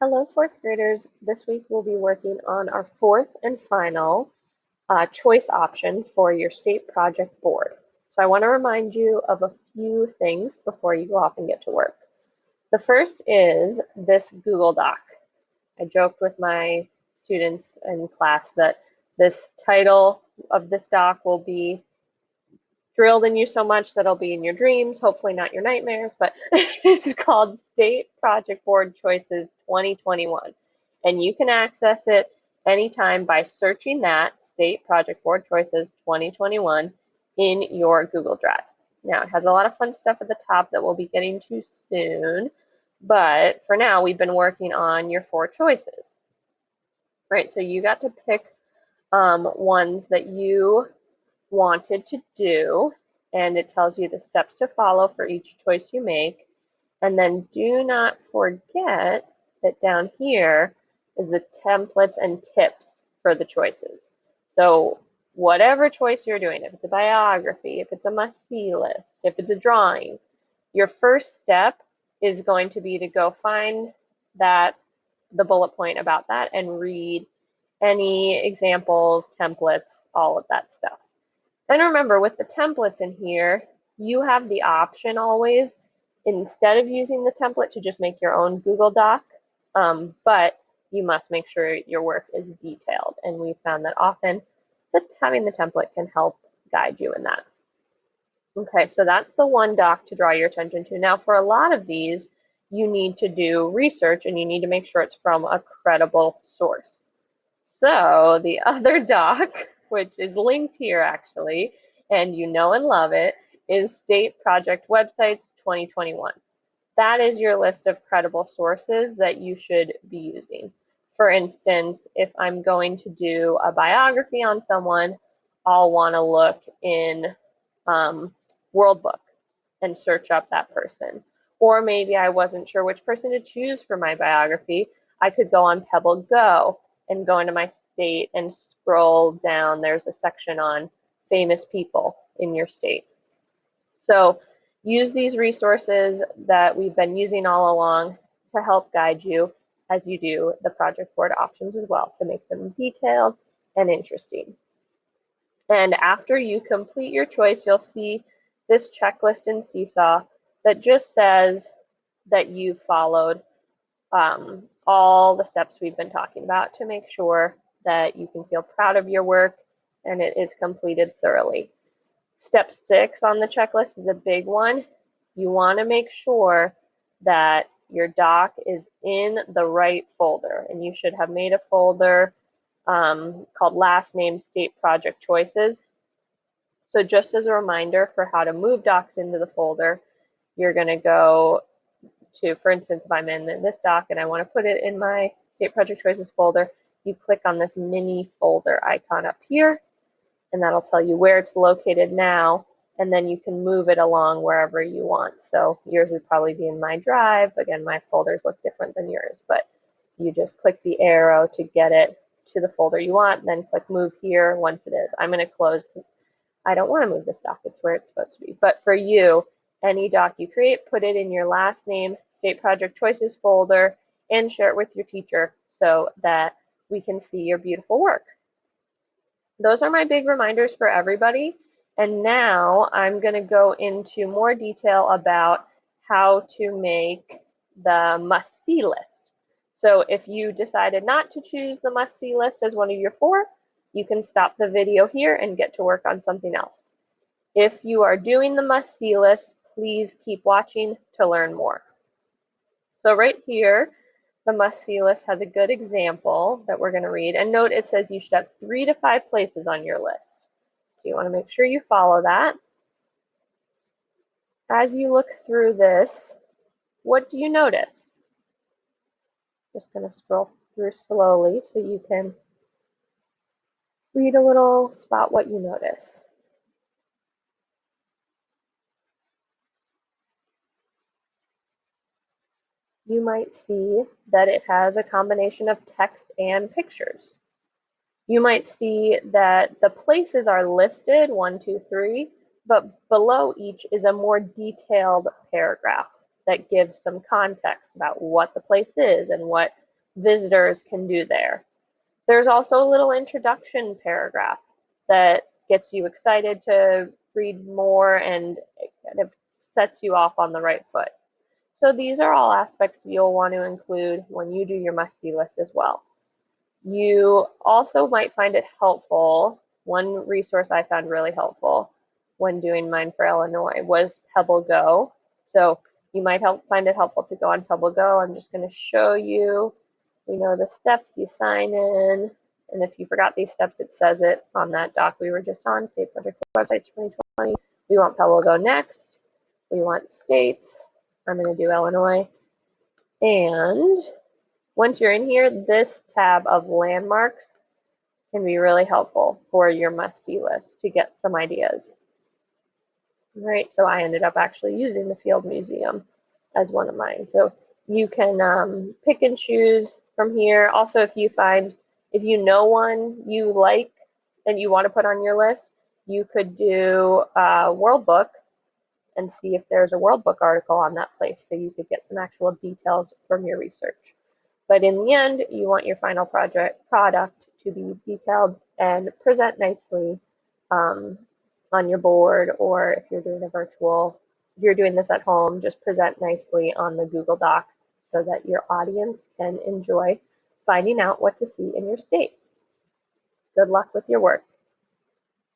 Hello, fourth graders. This week we'll be working on our fourth and final choice option for your state project board. So I want to remind you of a few things before you go off and get to work. The first is this Google Doc. I joked with my students in class that this title of this doc will be drilled in you so much that it'll be in your dreams, hopefully not your nightmares, but it's called State Project Board Choices 2021. And you can access it anytime by searching that State Project Board Choices 2021 in your Google Drive. Now, it has a lot of fun stuff at the top that we'll be getting to soon, but for now, we've been working on your four choices. Right, so you got to pick ones that you wanted to do, and it tells you the steps to follow for each choice you make. And then do not forget that down here is the templates and tips for the choices. So whatever choice you're doing, if it's a biography, if it's a must-see list, if it's a drawing, your first step is going to be to go find the bullet point about that and read any examples, templates, all of that stuff. And remember, with the templates in here, you have the option always, instead of using the template, to just make your own Google Doc, but you must make sure your work is detailed. And we found that often that having the template can help guide you in that. Okay, so that's the one doc to draw your attention to. Now, for a lot of these, you need to do research and you need to make sure it's from a credible source. So the other doc, which is linked here actually, and you know and love it, is State Project Websites 2021. That is your list of credible sources that you should be using. For instance, if I'm going to do a biography on someone, I'll want to look in World Book and search up that person. Or maybe I wasn't sure which person to choose for my biography. I could go on Pebble Go and go into my state and scroll down. There's a section on famous people in your state. So use these resources that we've been using all along to help guide you as you do the project board options as well, to make them detailed and interesting. And after you complete your choice, you'll see this checklist in Seesaw that just says that you followed all the steps we've been talking about to make sure that you can feel proud of your work and it is completed thoroughly. Step 6 on the checklist is a big one. You want to make sure that your doc is in the right folder, and you should have made a folder called Last Name State Project Choices. So just as a reminder for how to move docs into the folder, you're going to go to, for instance, if I'm in this doc and I want to put it in my State Project Choices folder, you click on this mini folder icon up here, and that'll tell you where it's located now, and then you can move it along wherever you want. So yours would probably be in my drive. Again, my folders look different than yours, but you just click the arrow to get it to the folder you want, then click move here once it is. I'm going to close. I don't want to move this doc. It's where it's supposed to be. But for you, any doc you create, put it in your last name State Project Choices folder and share it with your teacher so that we can see your beautiful work. Those are my big reminders for everybody. And now I'm going to go into more detail about how to make the must-see list. So if you decided not to choose the must-see list as one of your four, you can stop the video here and get to work on something else. If you are doing the must-see list, please keep watching to learn more. So right here, the must-see list has a good example that we're going to read. And note it says you should have 3 to 5 places on your list. So you want to make sure you follow that. As you look through this, what do you notice? Just going to scroll through slowly so you can read a little, spot what you notice. You might see that it has a combination of text and pictures. You might see that the places are listed, 1, 2, 3, but below each is a more detailed paragraph that gives some context about what the place is and what visitors can do there. There's also a little introduction paragraph that gets you excited to read more and it kind of sets you off on the right foot. So these are all aspects you'll want to include when you do your must-see list as well. You also might find it helpful. One resource I found really helpful when doing mine for Illinois was Pebble Go. So you might find it helpful to go on Pebble Go. I'm just going to show you. We know the steps. You sign in, and if you forgot these steps, it says it on that doc we were just on, State Project Websites 2020. We want Pebble Go next. We want states. I'm going to do Illinois. And once you're in here, this tab of landmarks can be really helpful for your must-see list to get some ideas. Right, so I ended up actually using the Field Museum as one of mine. So you can pick and choose from here. Also, if you know one you like and you want to put on your list, you could do World Book and see if there's a World Book article on that place, so you could get some actual details from your research. But in the end, you want your final product to be detailed and present nicely on your board, or if you're doing if you're doing this at home, just present nicely on the Google Doc so that your audience can enjoy finding out what to see in your state. Good luck with your work.